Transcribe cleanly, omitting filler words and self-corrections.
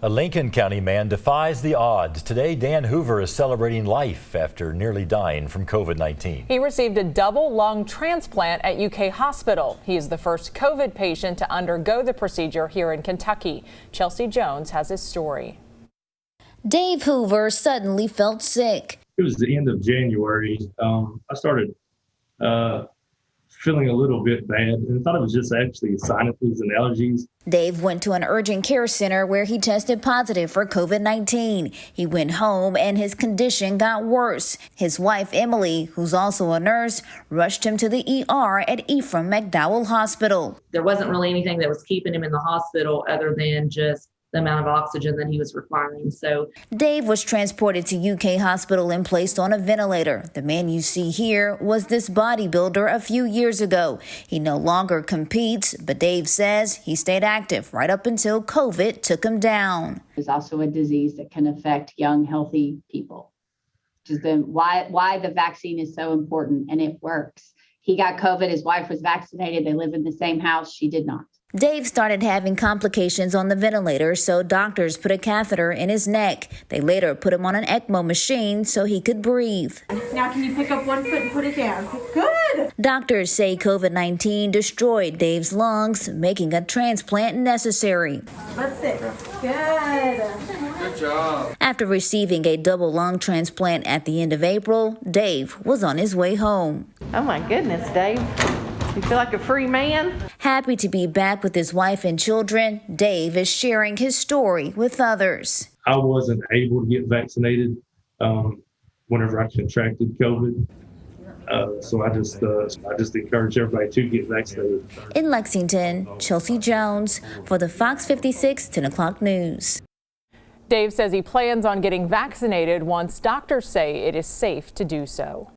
A Lincoln County man defies the odds. Today, Dan Hoover is celebrating life after nearly dying from COVID-19. He received a double lung transplant at UK Hospital. He is the first COVID patient to undergo the procedure here in Kentucky. Chelsea Jones has his story. Dave Hoover suddenly felt sick. It was the end of January. I started feeling a little bit bad and thought it was just actually sinuses and allergies. Dave went to an urgent care center where he tested positive for COVID-19. He went home and his condition got worse. His wife, Emily, who's also a nurse, rushed him to the ER at Ephraim McDowell Hospital. There wasn't really anything that was keeping him in the hospital other than just the amount of oxygen that he was requiring. So Dave was transported to UK Hospital and placed on a ventilator. The man you see here was this bodybuilder a few years ago. He no longer competes, but Dave says he stayed active right up until COVID took him down. There's also a disease that can affect young, healthy people, which is why the vaccine is so important, and it works. He got COVID, his wife was vaccinated, they live in the same house, she did not. Dave started having complications on the ventilator, so doctors put a catheter in his neck. They later put him on an ECMO machine so he could breathe. Now can you pick up one foot and put it down? Good! Doctors say COVID-19 destroyed Dave's lungs, making a transplant necessary. Let's sit. Good. Good job. After receiving a double lung transplant at the end of April, Dave was on his way home. Oh my goodness, Dave. You feel like a free man? Happy to be back with his wife and children, Dave is sharing his story with others. I wasn't able to get vaccinated whenever I contracted COVID. So I just encourage everybody to get vaccinated. In Lexington, Chelsea Jones for the Fox 56 10 o'clock news. Dave says he plans on getting vaccinated once doctors say it is safe to do so.